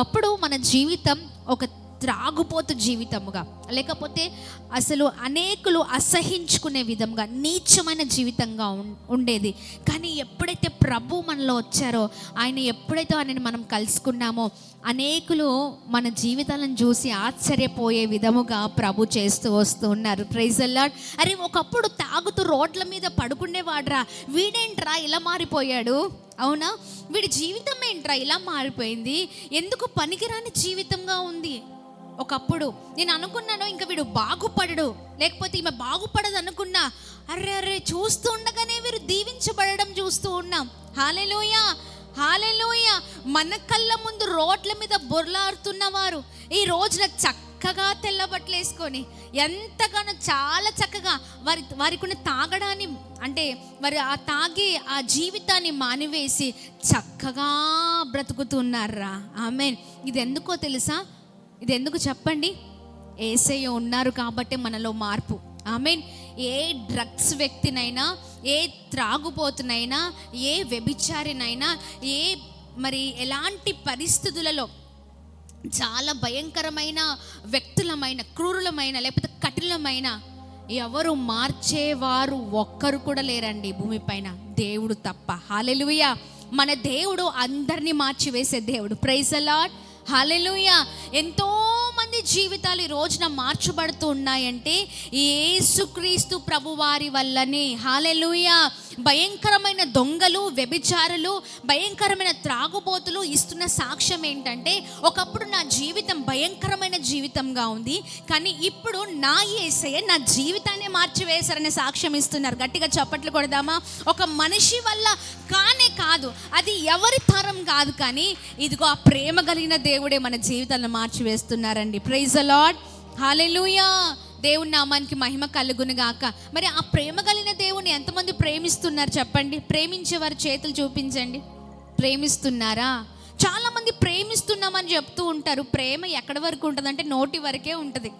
అప్పుడు మన జీవితం ఒక త్రాగుపోతు జీవితముగా, లేకపోతే అసలు అనేకులు అసహించుకునే విధంగా నీచమైన జీవితంగా ఉండేది. కానీ ఎప్పుడైతే ప్రభు మనలో వచ్చారో, ఎప్పుడైతే ఆయనని మనం కలుసుకున్నామో, అనేకులు మన జీవితాలను చూసి ఆశ్చర్యపోయే విధముగా ప్రభు చేస్తూ వస్తూ ఉన్నారు. Praise the lord. అరే, ఒకప్పుడు తాగుతూ రోడ్ల మీద పడుకునేవాడ్రా, వీడేంట్రా ఇలా మారిపోయాడు, అవునా, వీడి జీవితం ఏంట్రా ఇలా మారిపోయింది, ఎందుకు పనికిరాని జీవితంగా ఉంది. ఒకప్పుడు నేను అనుకున్నాను ఇంకా వీడు బాగుపడడు, లేకపోతే ఈమె బాగుపడదు అనుకున్నా. అరే చూస్తూ ఉండగానే వీరు దీవించబడడం చూస్తూ ఉన్నాం. హల్లెలూయా, హల్లెలూయా. మన కళ్ళ ముందు రోడ్ల మీద బొర్లాడుతున్నవారు ఈ రోజున చక్కగా తెల్ల బట్టలు వేసుకొని ఎంతగానో చాలా చక్కగా వారికి తాగడాన్ని, అంటే వారి ఆ తాగే ఆ జీవితాన్ని మానివేసి చక్కగా బ్రతుకుతున్నారా. ఆమేన్. ఇది ఎందుకో తెలుసా? ఇది ఎందుకు చెప్పండి? యేసయ్య ఉన్నారు కాబట్టి మనలో మార్పు. ఆమేన్. ఏ డ్రగ్స్ వ్యక్తినైనా, ఏ త్రాగుబోతునైనా, ఏ వ్యభిచారినైనా, ఎలాంటి పరిస్థితులలో చాలా భయంకరమైన వ్యక్తులమైన, క్రూరులమైన, లేకపోతే కఠినమైన ఎవరు మార్చేవారు ఒక్కరు కూడా లేరండి భూమిపైన, దేవుడు తప్ప. హల్లెలూయా. మన దేవుడు అందరినీ మార్చివేసే దేవుడు. Praise the lord. హల్లెలూయా. ఎంతో మంది జీవితాలు ఈ రోజున మార్చబడుతూ ఉన్నాయంటే యేసుక్రీస్తు ప్రభువారి వల్లనే. హల్లెలూయా. భయంకరమైన దొంగలు, వ్యభిచారులు, భయంకరమైన త్రాగుబోతులు ఇస్తున్న సాక్ష్యం ఏంటంటే, ఒకప్పుడు నా జీవితం భయంకరమైన జీవితంగా ఉంది, కానీ ఇప్పుడు నా యేసయ్య నా జీవితాన్ని మార్చివేశారనే సాక్ష్యం ఇస్తున్నారు. గట్టిగా చప్పట్లు కొడదామా? ఒక మనిషి వల్ల కానే కాదు, అది ఎవరి తరం కాదు, కానీ ఇదిగో ఆ ప్రేమ కలిగిన దేవుడే మన జీవితాలను మార్చివేస్తున్నారండి. Praise the lord. హల్లెలూయా. దేవుని నామానికి మహిమ కలుగును గాక. మరి ఆ ప్రేమ కలిగిన దేవుని ఎంతమంది ప్రేమిస్తున్నారు చెప్పండి? ప్రేమించేవారు చేతులు చూపించండి. ప్రేమిస్తున్నారా? చాలామంది ప్రేమిస్తున్నామని చెప్తూ ఉంటారు. ప్రేమ ఎక్కడి వరకు ఉంటుంది అంటే నోటి వరకే ఉంటుంది,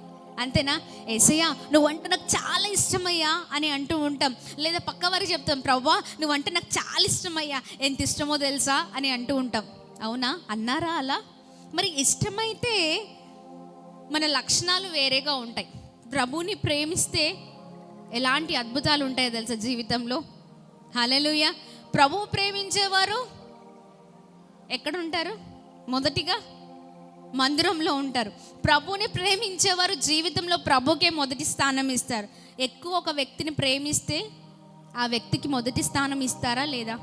అంతేనా? యేసయ్యా నువ్వంటే నాకు చాలా ఇష్టమయ్యా అని అంటూ ఉంటాం. లేదా పక్క వారికి చెప్తాం, ప్రభువా నువ్వంటే నాకు చాలా ఇష్టమయ్యా, ఎంత ఇష్టమో తెలుసా అని అంటూ ఉంటాం. అవునా? అన్నారా అలా? మరి ఇష్టమైతే మన లక్షణాలు వేరేగా ఉంటాయి. ప్రభుని ప్రేమిస్తే ఎలాంటి అద్భుతాలు ఉంటాయో తెలుసా జీవితంలో. హల్లెలూయా. ప్రభువు ప్రేమించేవారు ఎక్కడుంటారు? మొదటిగా మందిరంలో ఉంటారు. ప్రభుని ప్రేమించేవారు జీవితంలో ప్రభుకే మొదటి స్థానం ఇస్తారు. ఎక్కువ ఒక వ్యక్తిని ప్రేమిస్తే ఆ వ్యక్తికి మొదటి స్థానం ఇస్తారా లేదా?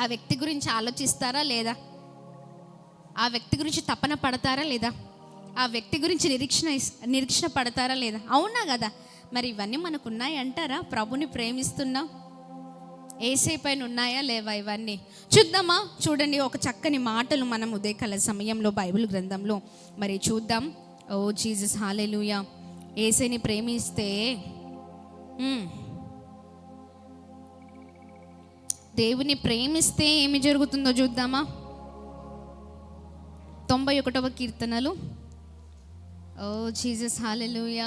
ఆ వ్యక్తి గురించి ఆలోచిస్తారా లేదా? ఆ వ్యక్తి గురించి తపన పడతారా లేదా? ఆ వ్యక్తి గురించి నిరీక్షణ పడతారా లేదా? అవునా కదా? మరి ఇవన్నీ మనకు ఉన్నాయి అంటారా? ప్రభుని ప్రేమిస్తున్నాం, యేసయ్య పైన ఉన్నాయా లేవా? ఇవన్నీ చూద్దామా? చూడండి, ఒక చక్కని మాటలు మనం ఉదయకాల సమయంలో బైబిల్ గ్రంథంలో మరి చూద్దాం. ఓ జీసస్, హల్లెలూయా. యేసయ్యని ప్రేమిస్తే దేవుని ప్రేమిస్తే ఏమి జరుగుతుందో చూద్దామా? 91వ కీర్తనలు. ఓ జీసస్, హల్లెలూయా.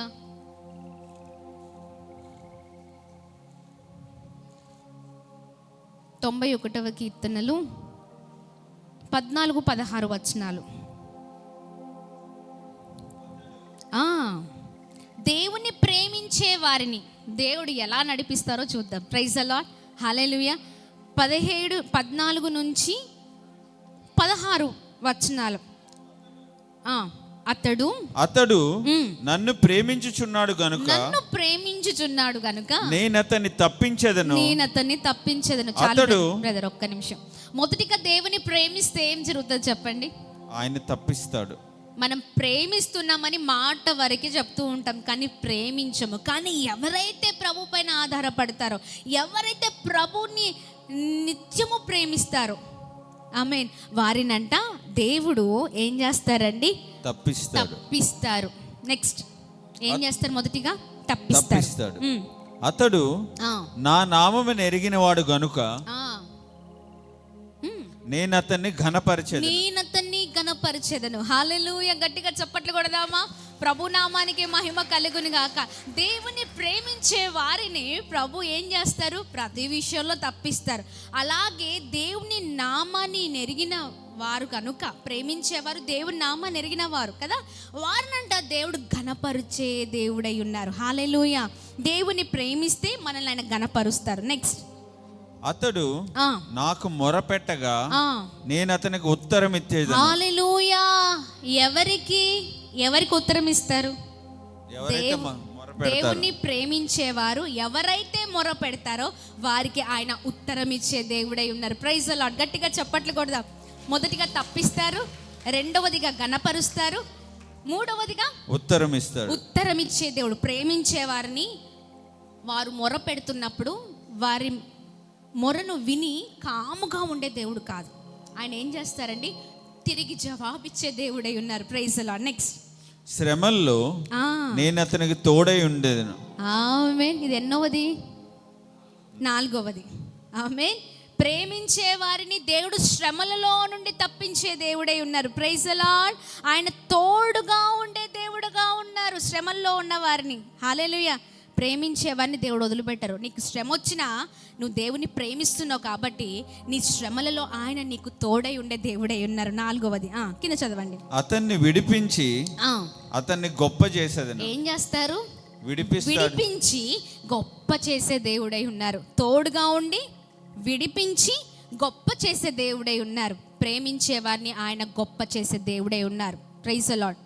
తొంభై 91వ కీర్తనలు 14-16 వచనాలు. దేవుని ప్రేమించే వారిని దేవుడు ఎలా నడిపిస్తారో చూద్దాం. Praise the lord. హల్లెలూయా. 14 నుంచి 16 వచనాలు. అతడు నన్ను ప్రేమించుచున్నాడు గనుక నేనతన్ని తప్పించెదను. అతడు బ్రదర్, ఒక్క నిమిషం. మొదటిగా దేవుని ప్రేమిస్తే ఏం జరుగుతుంది చెప్పండి? ఆయన తప్పిస్తాడు. మనం ప్రేమిస్తున్నామని మాట వరకే చెప్తూ ఉంటాం, కానీ ప్రేమించము. కానీ ఎవరైతే ప్రభు పైన ఆధారపడతారో, ఎవరైతే ప్రభుని నిత్యము ప్రేమిస్తారో, ఆమేన్, వారినంట దేవుడు ఏం చేస్తారండి? తప్పిస్తారు. నెక్స్ట్ ఏం చేస్తారు? మొదటిగా తప్పిస్తాడు. అతడు నా నామమును ఎరిగిన వాడు గనుక నేను అతన్ని ఘనపరిచెదను. హల్లెలూయా. గట్టిగా చప్పట్లు కొడదామా? ప్రభు నామానికి మహిమ కలుగును గాక. దేవుని ప్రేమించే వారిని ప్రభు ఏం చేస్తారు? ప్రతి విషయంలో తప్పిస్తారు. అలాగే దేవుని నామాన్ని ఎరిగిన వారు కనుక ప్రేమించేవారు దేవుని నామాన్ని ఎరిగిన వారు కదా, వారినంట దేవుడు ఘనపరిచే దేవుడై ఉన్నారు. హల్లెలూయా. దేవుని ప్రేమిస్తే మనల్ని ఆయన ఘనపరుస్తారు. నెక్స్ట్, అతడు నాకు మొరపెట్టగా నేను అతనికి ఉత్తరం ఇచ్చేది. హల్లెలూయా. ఎవరికి ఉత్తరం ఇస్తారు? దేవుణ్ణి ప్రేమించేవారు ఎవరైతే మొర పెడతారో వారికి ఆయన ఉత్తరం ఇచ్చే దేవుడై ఉన్నారు. Praise the lord. గట్టిగా చప్పట్లు కొడదాం. మొదటిగా తప్పిస్తారు, రెండవదిగా గణపరుస్తారు, మూడవదిగా ఉత్తరం ఇస్తాడు. ఉత్తరం ఇచ్చే దేవుడు. ప్రేమించే వారిని వారు మొర పెడుతున్నప్పుడు వారి మొరను విని కాముగా ఉండే దేవుడు కాదు, ఆయన ఏం చేస్తారండి, తిరిగి జవాబిచ్చే దేవుడై ఉన్నారు. Praise the lord. నెక్స్ట్, శ్రమల్లో నేను అతనికి తోడై ఉండేదను. ఆమేన్. ఇది ఎన్నోవది? 4వది. ఆమేన్. ప్రేమించే వారిని దేవుడు శ్రమలలో నుండి తప్పించే దేవుడై ఉన్నారు. Praise the lord. ఆయన తోడుగా ఉండే దేవుడుగా ఉన్నారు శ్రమల్లో ఉన్న వారిని. హల్లెలూయా. ప్రేమించే వారిని దేవుడు వదిలిపెట్టరు. నీకు శ్రమ వచ్చినా నువ్వు దేవుని ప్రేమిస్తున్నావు కాబట్టి నీ శ్రమలలో ఆయన నీకు తోడై ఉండే దేవుడై ఉన్నారు. 4వది. కింద చదవండి. అతన్ని విడిపించి అతన్ని గొప్ప చేసేదను. ఏం చేస్తారు? విడిపించి గొప్ప చేసే దేవుడై ఉన్నారు. తోడుగా ఉండి విడిపించి గొప్ప చేసే దేవుడై ఉన్నారు. ప్రేమించే వారిని ఆయన గొప్ప చేసే దేవుడై ఉన్నారు. Praise the lord.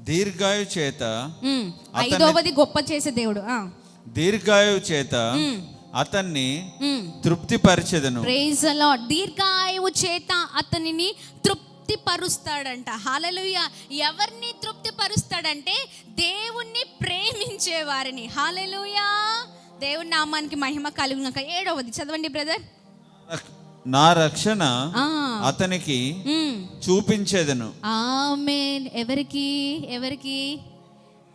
దీర్ఘాయు చేత 5వది గొప్ప చేసే దేవుడు. దీర్ఘాయు చేత అతన్ని తృప్తిపరిచెదను. Praise the lord. దీర్ఘాయువు చేత అతనిని తృప్తిపరుస్తాడంట. హల్లెలూయా. ఎవరిని తృప్తిపరుస్తాడంటే దేవుణ్ణి ప్రేమించే వారిని. హల్లెలూయా. దేవుని నామానికి మహిమ కలుగును గాక. 7వది చదవండి బ్రదర్. నా రక్షణ అతనికి చూపించేదను. ఆమేన్. ఎవరికి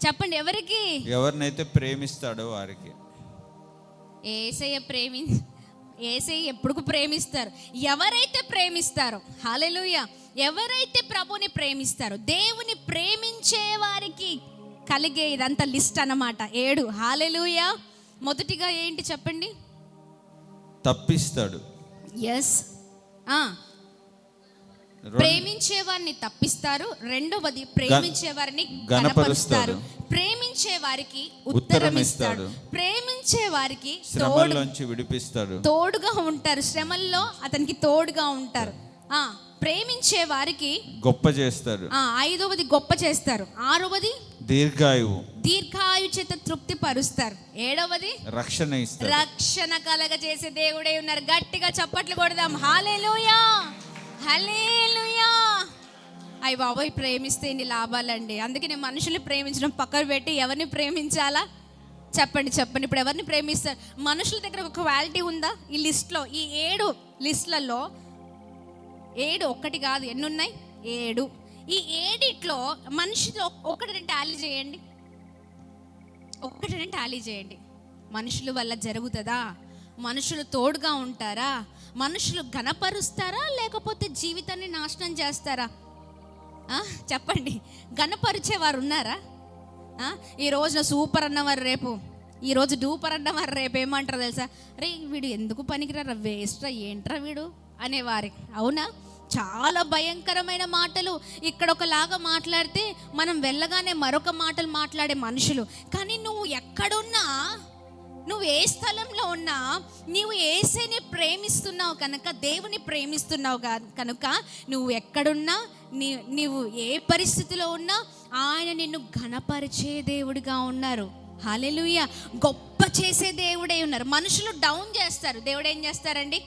చెప్పండి? ఎవరికి? ఎవరినైతే ప్రేమిస్తాడో వారికి. యేసయ్య ఎప్పుడు ప్రేమిస్తారు? ఎవరైతే ప్రేమిస్తారో. హల్లెలూయా. ఎవరైతే ప్రభుని ప్రేమిస్తారో, దేవుని ప్రేమించే వారికి కలిగే ఇదంతా లిస్ట్ అన్నమాట. 7. హల్లెలూయా. మొదటిగా ఏంటి చెప్పండి? తప్పిస్తాడు. ఎస్. ప్రేమించే వారిని తప్పిస్తారు. రెండవది ప్రేమించే వారిని గణపరుస్తారు. ప్రేమించే వారికి ఉత్తరం ఇస్తాడు. ప్రేమించే వారికి శ్రమల్లోంచి విడిపిస్తాడు. తోడుగా ఉంటారు. శ్రమల్లో అతనికి తోడుగా ఉంటారు. ప్రేమించే వారికి గొప్ప చేస్తారు. 5వది గొప్ప చేస్తారు. 6వది దీర్ఘాయు చేత తృప్తి పరుస్తారు. 7వది రక్షణ ఇస్తారు. రక్షణ కలగ చేసే దేవుడే ఉన్నారు. గట్టిగా చప్పట్లు కొడదాం. హల్లెలూయా. హల్లెలూయా. అయ్య బాబోయ్, ప్రేమిస్తే ఇన్ని లాభాలండి. అందుకే నేను మనుషుల్ని ప్రేమించడం పక్కన పెట్టి ఎవరిని ప్రేమించాలా చెప్పండి. ఇప్పుడు ఎవరిని ప్రేమిస్తారు? మనుషుల దగ్గర ఒక క్వాలిటీ ఉందా? ఈ లిస్ట్లో, ఈ 7 లిస్టులలో 7 ఒక్కటి కాదు, ఎన్ని ఉన్నాయి? 7. ఈ 7 మనుషులు ఒక్కటి టాలీ చేయండి. మనుషుల వల్ల జరుగుతుందా? మనుషులు తోడుగా ఉంటారా? మనుషులు ఘనపరుస్తారా లేకపోతే జీవితాన్ని నాశనం చేస్తారా? చెప్పండి. ఘనపరిచేవారు ఉన్నారా? ఈ రోజున సూపర్ అన్నవారు రేపు, ఈరోజు డూపర్ అన్నవారు రేపు ఏమంటారు తెలుసా? రే వీడు ఎందుకు పనికిరా, వేస్ట్రా, ఏంట్రా వీడు అనేవారి. అవునా? చాలా భయంకరమైన మాటలు. ఇక్కడ ఒకలాగా మాట్లాడితే మనం వెళ్ళగానే మరొక మాటలు మాట్లాడే మనుషులు. కానీ నువ్వు ఎక్కడున్నా, నువ్వు ఏ స్థలంలో ఉన్నా, నీవు యేసుని ప్రేమిస్తున్నావు కనుక, దేవుని ప్రేమిస్తున్నావు కనుక, నువ్వు ఎక్కడున్నా, నీవు ఏ పరిస్థితిలో ఉన్నా ఆయన నిన్ను ఘనపరిచే దేవుడిగా ఉన్నారు. హల్లెలూయా. గొప్ప చేసే దేవుడే ఉన్నారు. మనుషులు డౌన్ చేస్తారు, దేవుడు ఏం చేస్తారండి?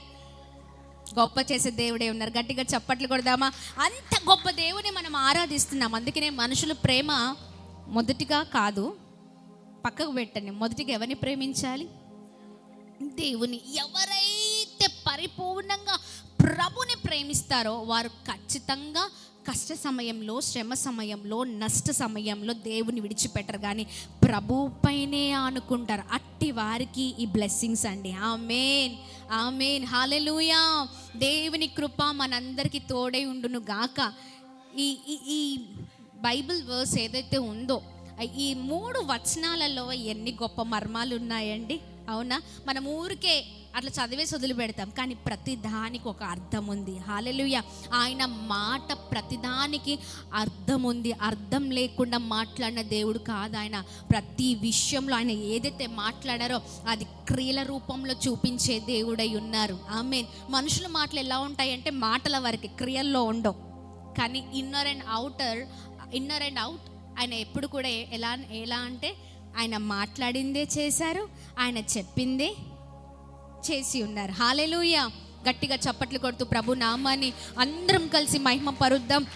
గొప్ప చేసే దేవుడే ఉన్నారు. గట్టిగా చప్పట్లు కొడదామా? అంత గొప్ప దేవుని మనం ఆరాధిస్తున్నాం. అందుకనే మనుషుల ప్రేమ మొదటిగా కాదు, పక్కకు పెట్టండి. మొదటిగా ఎవరిని ప్రేమించాలి? దేవుని. ఎవరైతే పరిపూర్ణంగా ప్రభుని ప్రేమిస్తారో వారు ఖచ్చితంగా కష్ట సమయంలో, శ్రమ సమయంలో, నష్ట సమయంలో దేవుని విడిచిపెట్టరు, కానీ ప్రభు పైనే ఆనుకుంటారు. అట్టి వారికి ఈ బ్లెస్సింగ్స్ అండి. ఆమేన్, ఆమేన్, హల్లెలూయా. దేవుని కృప మనందరికీ తోడై ఉండును గాక. ఈ బైబిల్ వర్స్ ఏదైతే ఉందో, ఈ 3 వచనాలలో ఎన్ని గొప్ప మర్మాలు ఉన్నాయండి. అవునా? మనం ఊరికే అట్లా చదివేసి వదిలిపెడతాం, కానీ ప్రతి దానికి ఒక అర్థం ఉంది. హల్లెలూయా. ఆయన మాట ప్రతిదానికి అర్థం ఉంది. అర్థం లేకుండా మాట్లాడిన దేవుడు కాదు ఆయన. ప్రతి విషయంలో ఆయన ఏదైతే మాట్లాడారో అది క్రియల రూపంలో చూపించే దేవుడై ఉన్నారు. ఆమేన్. మనుషుల మాటలు ఎలా ఉంటాయంటే మాటల వరకు, క్రియల్లో ఉండవు. కానీ ఇన్నర్ అండ్ అవుట్ ఆయన ఎప్పుడు కూడా ఎలా అంటే ఆయన మాట్లాడిందే చేశారు, ఆయన చెప్పిందే చేసి ఉన్నారు. హల్లెలూయా. గట్టిగా చప్పట్లు కొడుతూ ప్రభు నామాన్ని అందరం కలిసి మహిమ పరుద్దాం.